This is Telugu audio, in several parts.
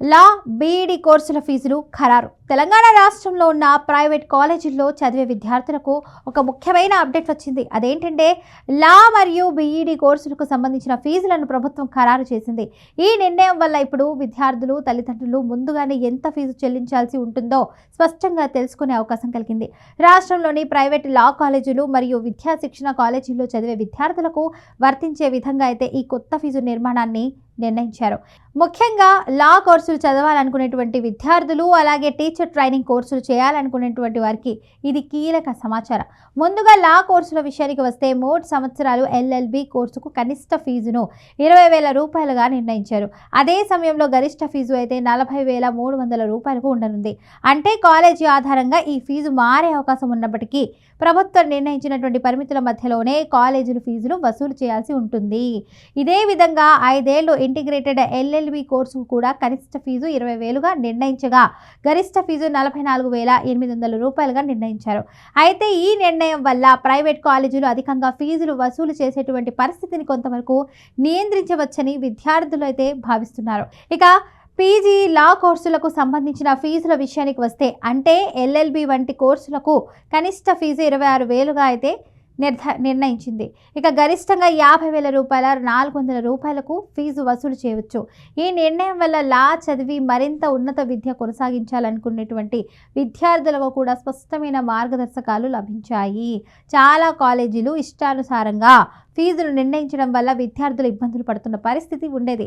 లా బీఈడీ కోర్సుల ఫీజులు ఖరారు. తెలంగాణ రాష్ట్రంలో ఉన్న ప్రైవేట్ కాలేజీల్లో చదివే విద్యార్థులకు ఒక ముఖ్యమైన అప్డేట్ వచ్చింది. అదేంటంటే లా మరియు బీఈడీ కోర్సులకు సంబంధించిన ఫీజులను ప్రభుత్వం ఖరారు చేసింది. ఈ నిర్ణయం వల్ల ఇప్పుడు విద్యార్థులు, తల్లిదండ్రులు ముందుగానే ఎంత ఫీజు చెల్లించాల్సి ఉంటుందో స్పష్టంగా తెలుసుకునే అవకాశం కలిగింది. రాష్ట్రంలోని ప్రైవేట్ లా కాలేజీలు మరియు విద్యా శిక్షణ కాలేజీల్లో చదివే విద్యార్థులకు వర్తించే విధంగా అయితే ఈ కొత్త ఫీజు నిర్మాణాన్ని నిర్ణయించారు. ముఖ్యంగా లా కోర్సులు చదవాలనుకునేటువంటి విద్యార్థులు, అలాగే టీచర్ ట్రైనింగ్ కోర్సులు చేయాలనుకునేటువంటి వారికి ఇది కీలక సమాచారం. ముందుగా లా కోర్సుల విషయానికి వస్తే 3 సంవత్సరాలు ఎల్ఎల్బి కోర్సుకు కనిష్ట ఫీజును 20,000 రూపాయలుగా నిర్ణయించారు. అదే సమయంలో గరిష్ట ఫీజు అయితే 40,300 రూపాయలకు ఉండనుంది. అంటే కాలేజీ ఆధారంగా ఈ ఫీజు మారే అవకాశం ఉన్నప్పటికీ ప్రభుత్వం నిర్ణయించినటువంటి పరిమితుల మధ్యలోనే కాలేజీలు ఫీజులు వసూలు చేయాల్సి ఉంటుంది. ఇదే విధంగా 5 ఏళ్లు ఇంటిగ్రేటెడ్ ఎల్ఎల్బి కోర్సుకు కూడా కనిష్ట ఫీజు 20,000గా నిర్ణయించగా గరిష్ట ఫీజు 44,800 రూపాయలుగా నిర్ణయించారు. అయితే ఈ నిర్ణయం వల్ల ప్రైవేట్ కాలేజీలు అధికంగా ఫీజులు వసూలు చేసేటువంటి పరిస్థితిని కొంతవరకు నియంత్రించవచ్చని విద్యార్థులు అయితే భావిస్తున్నారు. ఇక పీజీ లా కోర్సులకు సంబంధించిన ఫీజుల విషయానికి వస్తే అంటే ఎల్ఎల్బి వంటి కోర్సులకు కనిష్ట ఫీజు 26,000గా అయితే నిర్ణయించింది. ఇక గరిష్టంగా 50,000 రూపాయల 400 రూపాయలకు ఫీజు వసూలు చేయవచ్చు. ఈ నిర్ణయం వల్ల లా చదివి మరింత ఉన్నత విద్య కొనసాగించాలనుకునేటువంటి విద్యార్థులకు కూడా స్పష్టమైన మార్గదర్శకాలు లభించాయి. చాలా కాలేజీలు ఇష్టానుసారంగా ఫీజులు నిర్ణయించడం వల్ల విద్యార్థులు ఇబ్బందులు పడుతున్న పరిస్థితి ఉండేది.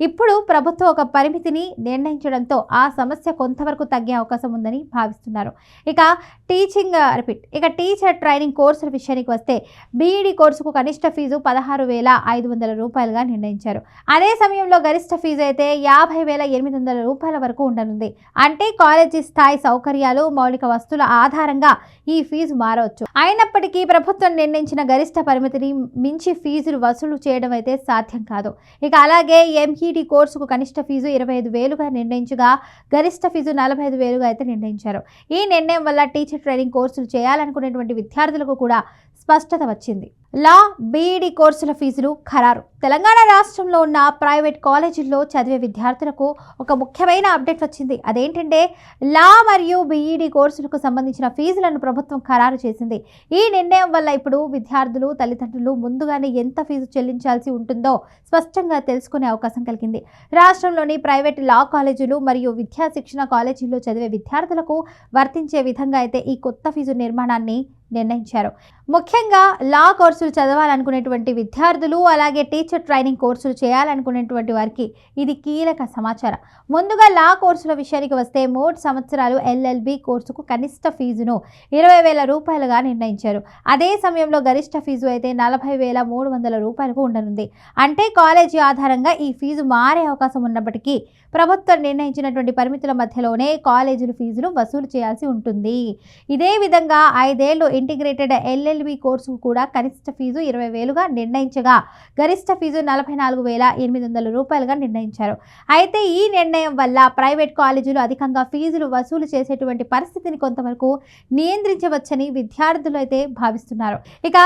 ఇప్పుడు ప్రభుత్వం ఒక పరిమితిని నిర్ణయించడంతో ఆ సమస్య కొంతవరకు తగ్గే అవకాశం ఉందని భావిస్తున్నారు. ఇక టీచర్ ట్రైనింగ్ కోర్సుల విషయానికి వస్తే బీఈడీ కోర్సుకు కనిష్ట ఫీజు 16,500 రూపాయలుగా నిర్ణయించారు. అదే సమయంలో గరిష్ట ఫీజు అయితే 50,800 రూపాయల వరకు ఉండనుంది. అంటే కాలేజీ స్థాయి సౌకర్యాలు, మౌలిక వస్తువుల ఆధారంగా ఈ ఫీజు మారవచ్చు. అయినప్పటికీ ప్రభుత్వం నిర్ణయించిన గరిష్ట పరిమితిని మించి ఫీజులు వసూలు చేయడం అయితే సాధ్యం కాదు. ఇక అలాగే ఎంఈడీ కోర్సుకు కనిష్ట ఫీజు 25,000గా నిర్ణయించగా గరిష్ట ఫీజు 45,000గా అయితే నిర్ణయించారు. ఈ నిర్ణయం వల్ల టీచర్ ట్రైనింగ్ కోర్సులు చేయాలనుకునేటువంటి విద్యార్థులకు కూడా స్పష్టత వచ్చింది. లా బీఈడీ కోర్సుల ఫీజులు ఖరారు. తెలంగాణ రాష్ట్రంలో ఉన్న ప్రైవేట్ కాలేజీల్లో చదివే విద్యార్థులకు ఒక ముఖ్యమైన అప్డేట్ వచ్చింది. అదేంటంటే లా మరియు బీఈడీ కోర్సులకు సంబంధించిన ఫీజులను ప్రభుత్వం ఖరారు చేసింది. ఈ నిర్ణయం వల్ల ఇప్పుడు విద్యార్థులు, తల్లిదండ్రులు ముందుగానే ఎంత ఫీజు చెల్లించాల్సి ఉంటుందో స్పష్టంగా తెలుసుకునే అవకాశం కలిగింది. రాష్ట్రంలోని ప్రైవేట్ లా కాలేజీలు మరియు విద్యా శిక్షణ కాలేజీల్లో చదివే విద్యార్థులకు వర్తించే విధంగా అయితే ఈ కొత్త ఫీజు నిర్మాణాన్ని నిర్ణయించారు. ముఖ్యంగా లా కోర్సులు చదవాలనుకునేటువంటి విద్యార్థులు, అలాగే టీచర్ ట్రైనింగ్ కోర్సులు చేయాలనుకునేటువంటి వారికి ఇది కీలక సమాచారం. ముందుగా లా కోర్సుల విషయానికి వస్తే 3 సంవత్సరాలు ఎల్ఎల్బి కోర్సుకు కనిష్ట ఫీజును 20,000 రూపాయలుగా నిర్ణయించారు. అదే సమయంలో గరిష్ట ఫీజు అయితే 40,300 రూపాయలకు ఉండనుంది. అంటే కాలేజీ ఆధారంగా ఈ ఫీజు మారే అవకాశం ఉన్నప్పటికీ ప్రభుత్వం నిర్ణయించినటువంటి పరిమితుల మధ్యలోనే కాలేజీలు ఫీజులు వసూలు చేయాల్సి ఉంటుంది. ఇదే విధంగా 5 ఏళ్లు ఇంటిగ్రేటెడ్ ఎల్ఎల్బి కోర్సుకు కూడా కనిష్ట ఫీజు 20,000గా నిర్ణయించగా గరిష్ట ఫీజు 44,800 రూపాయలుగా నిర్ణయించారు. అయితే ఈ నిర్ణయం వల్ల ప్రైవేట్ కాలేజీలు అధికంగా ఫీజులు వసూలు చేసేటువంటి పరిస్థితిని కొంతవరకు నియంత్రించవచ్చని విద్యార్థులు అయితే భావిస్తున్నారు. ఇక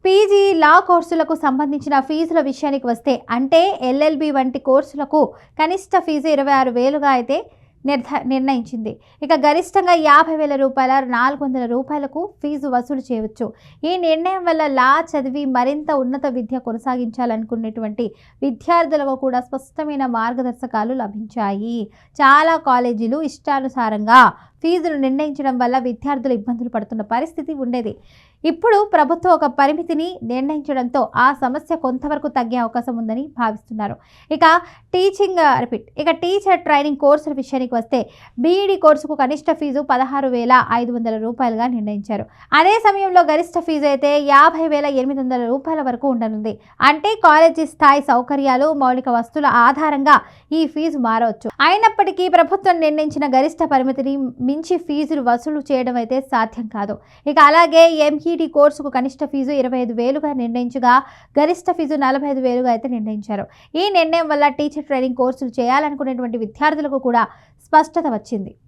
పీజీ లా కోర్సులకు సంబంధించిన ఫీజుల విషయానికి వస్తే అంటే ఎల్ఎల్బి వంటి కోర్సులకు కనిష్ట ఫీజు 26,000గా అయితే నిర్ణయించింది. ఇక గరిష్టంగా 50,000 రూపాయల 400 రూపాయలకు ఫీజు వసూలు చేయవచ్చు. ఈ నిర్ణయం వల్ల లా చదివి మరింత ఉన్నత విద్య కొనసాగించాలనుకునేటువంటి విద్యార్థులకు కూడా స్పష్టమైన మార్గదర్శకాలు లభించాయి. చాలా కాలేజీలు ఇష్టానుసారంగా ఫీజులు నిర్ణయించడం వల్ల విద్యార్థులు ఇబ్బందులు పడుతున్న పరిస్థితి ఉండేది. ఇప్పుడు ప్రభుత్వం ఒక పరిమితిని నిర్ణయించడంతో ఆ సమస్య కొంతవరకు తగ్గే అవకాశం ఉందని భావిస్తున్నారు. ఇక టీచర్ ట్రైనింగ్ కోర్సుల విషయానికి వస్తే బీఈడీ కోర్సుకు కనిష్ట ఫీజు 16,500 రూపాయలుగా నిర్ణయించారు. అదే సమయంలో గరిష్ట ఫీజు అయితే 50,800 రూపాయల వరకు ఉండనుంది. అంటే కాలేజీ స్థాయి సౌకర్యాలు, మౌలిక వస్తువుల ఆధారంగా ఈ ఫీజు మారవచ్చు. అయినప్పటికీ ప్రభుత్వం నిర్ణయించిన గరిష్ట పరిమితిని మించి ఫీజులు వసూలు చేయడం అయితే సాధ్యం కాదు. ఇక అలాగే ఎంఈడీ కోర్సుకు కనిష్ట ఫీజు 25,000గా నిర్ణయించగా గరిష్ట ఫీజు 45,000గా అయితే నిర్ణయించారు. ఈ నిర్ణయం వల్ల టీచర్ ట్రైనింగ్ కోర్సులు చేయాలనుకునేటువంటి విద్యార్థులకు కూడా స్పష్టత వచ్చింది.